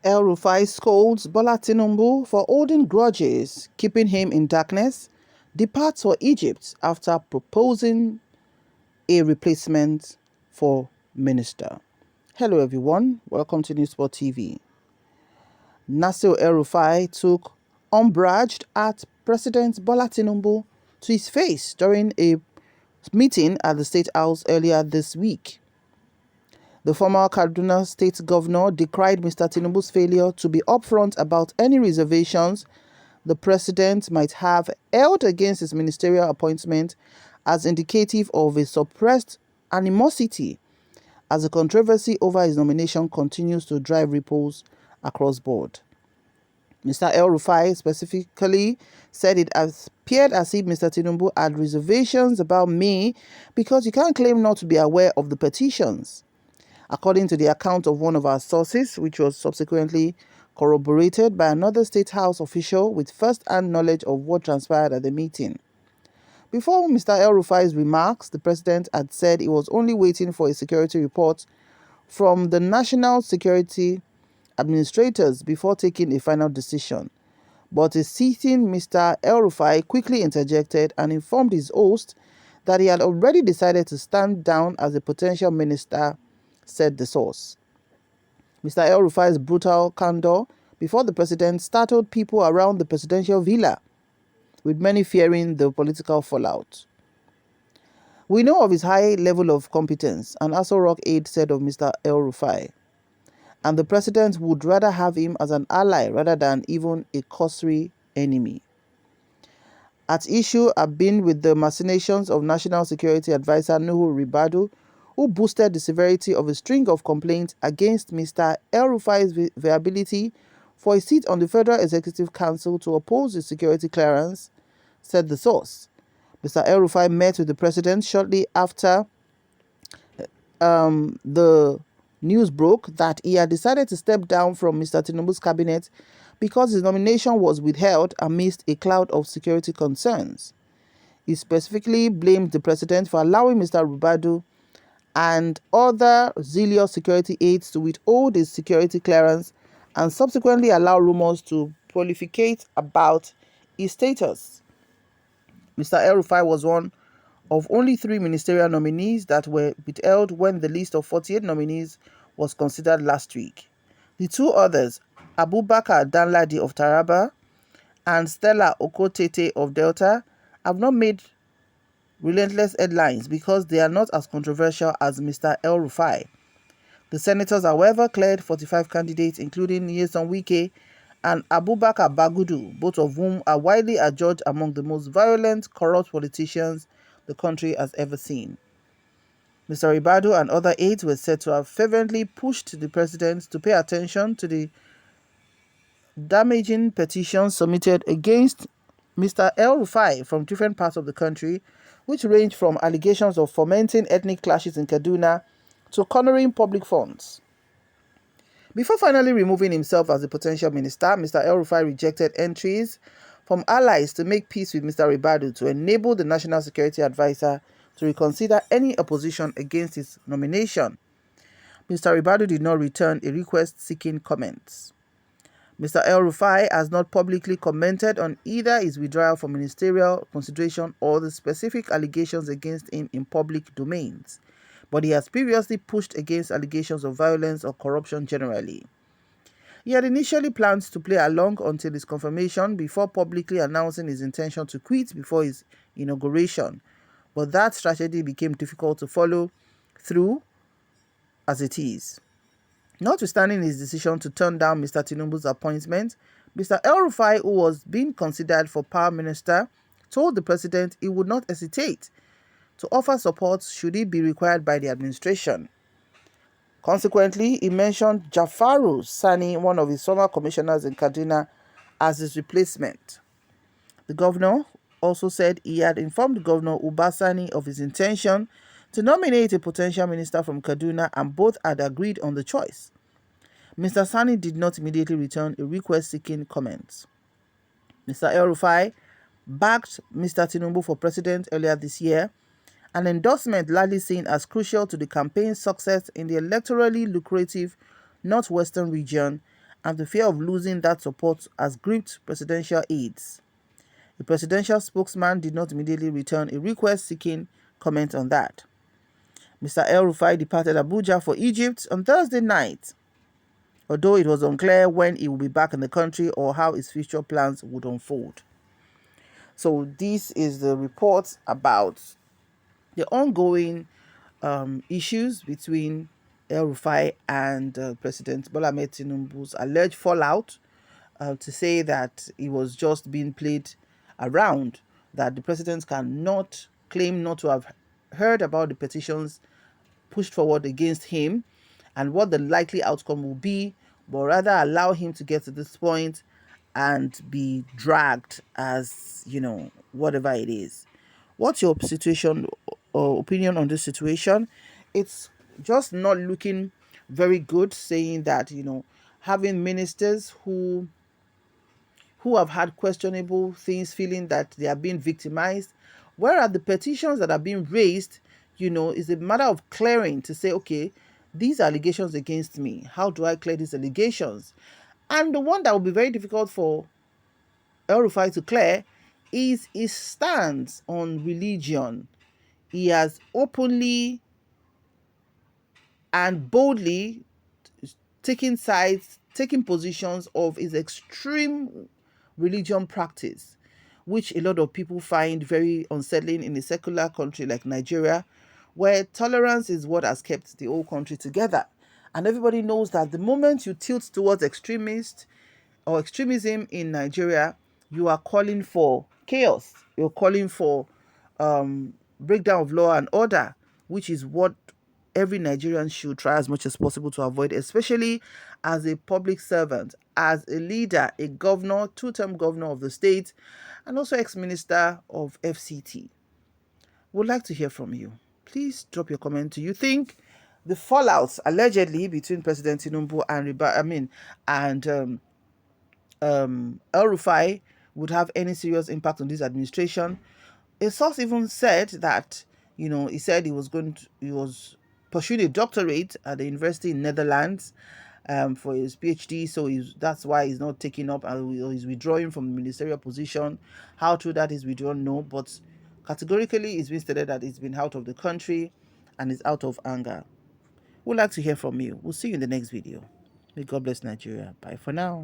El-Rufai scolds Bola Tinubu for holding grudges, keeping him in darkness, departs for Egypt after proposing a replacement for minister. Hello everyone, welcome to newsspottv. El-Rufai took umbrage at President Bola Tinubu to his face during a meeting at the State House earlier this week. The former Kaduna State Governor decried Mr. Tinubu's failure to be upfront about any reservations the president might have held against his ministerial appointment as indicative of a suppressed animosity as the controversy over his nomination continues to drive ripples across board. Mr. El-Rufai specifically said it appeared as if Mr. Tinubu had reservations about me because you can't claim not to be aware of the petitions. According to the account of one of our sources, which was subsequently corroborated by another State House official with first-hand knowledge of what transpired at the meeting. Before Mr. El-Rufai's remarks, the president had said he was only waiting for a security report from the National Security Administrators before taking a final decision. But a sitting Mr. El-Rufai quickly interjected and informed his host that he had already decided to stand down as a potential minister, said the source. Mr. El-Rufai's brutal candor before the president startled people around the presidential villa, with many fearing the political fallout. We know of his high level of competence, an Aso Rock aide said of Mr. El-Rufai, and the president would rather have him as an ally rather than even a cursory enemy. At issue have been with the machinations of National Security Advisor Nuhu, who boosted the severity of a string of complaints against Mr. El-Rufai's viability for a seat on the Federal Executive Council to oppose his security clearance, said the source. Mr. El-Rufai met with the president shortly after the news broke that he had decided to step down from Mr. Tinubu's cabinet because his nomination was withheld amidst a cloud of security concerns. He specifically blamed the president for allowing Mr. Rubadu and other zealous security aides to withhold his security clearance and subsequently allow rumors to proliferate about his status. Mr. El-Rufai was one of only 3 ministerial nominees that were withheld when the list of 48 nominees was considered last week. The 2 others, Abubakar Danladi of Taraba and Stella Okotete of Delta, have not made relentless headlines because they are not as controversial as Mr. El-Rufai. The senators, however, cleared 45 candidates, including Nyesom Wike and Abubakar Bagudu, both of whom are widely adjudged among the most violent, corrupt politicians the country has ever seen. Mr. Ribadu and other aides were said to have fervently pushed the president to pay attention to the damaging petitions submitted against Mr. El-Rufai from different parts of the country, which range from allegations of fomenting ethnic clashes in Kaduna to cornering public funds. Before finally removing himself as a potential minister, Mr. El-Rufai rejected entries from allies to make peace with Mr. Ribadu to enable the National Security Advisor to reconsider any opposition against his nomination. Mr. Ribadu did not return a request seeking comments. Mr. El-Rufai has not publicly commented on either his withdrawal from ministerial consideration or the specific allegations against him in public domains, but he has previously pushed against allegations of violence or corruption generally. He had initially planned to play along until his confirmation before publicly announcing his intention to quit before his inauguration, but that strategy became difficult to follow through as it is. Notwithstanding his decision to turn down Mr. Tinubu's appointment, Mr. El-Rufai, who was being considered for power minister, told the president he would not hesitate to offer support should it be required by the administration. Consequently, he mentioned Jafaru Sani, one of his former commissioners in Kaduna, as his replacement. The governor also said he had informed Governor Uba Sani of his intention to nominate a potential minister from Kaduna, and both had agreed on the choice. Mr. Sani did not immediately return a request seeking comments. Mr. El-Rufai backed Mr. Tinubu for president earlier this year, an endorsement largely seen as crucial to the campaign's success in the electorally lucrative northwestern region and the fear of losing that support has gripped presidential aides. The presidential spokesman did not immediately return a request seeking comment on that. Mr. El-Rufai departed Abuja for Egypt on Thursday night, although it was unclear when he would be back in the country or how his future plans would unfold. So this is the report about the ongoing issues between El-Rufai and President Bola Ahmed Tinubu's alleged fallout, to say that he was just being played around, that the president cannot claim not to have heard about the petitions pushed forward against him and what the likely outcome will be, but rather allow him to get to this point and be dragged as, whatever it is. What's your situation or opinion on this situation? It's just not looking very good, saying that, having ministers who have had questionable things, feeling that they are being victimized, whereas the petitions that are being raised, is a matter of clearing to say, okay, these allegations against me, how do I clear these allegations? And the one that will be very difficult for El-Rufai to clear is his stance on religion. He has openly and boldly taking sides, taking positions of his extreme religion practice, which a lot of people find very unsettling in a secular country like Nigeria, where tolerance is what has kept the whole country together. And everybody knows that the moment you tilt towards extremist or extremism in Nigeria, you are calling for chaos. You're calling for breakdown of law and order, which is what every Nigerian should try as much as possible to avoid, especially as a public servant, as a leader, a governor, two-term governor of the state, and also ex-minister of FCT. Would like to hear from you. Please drop your comment. Do you think the fallouts allegedly between President Tinubu and El-Rufai would have any serious impact on this administration? A source even said that, he said he was pursuing a doctorate at the university in Netherlands for his PhD, so that's why he's not taking up and he's withdrawing from the ministerial position. How true that is, we don't know, but categorically it's been stated that he's been out of the country and is out of anger. We'd like to hear from you. We'll see you in the next video. May God bless Nigeria. Bye for now.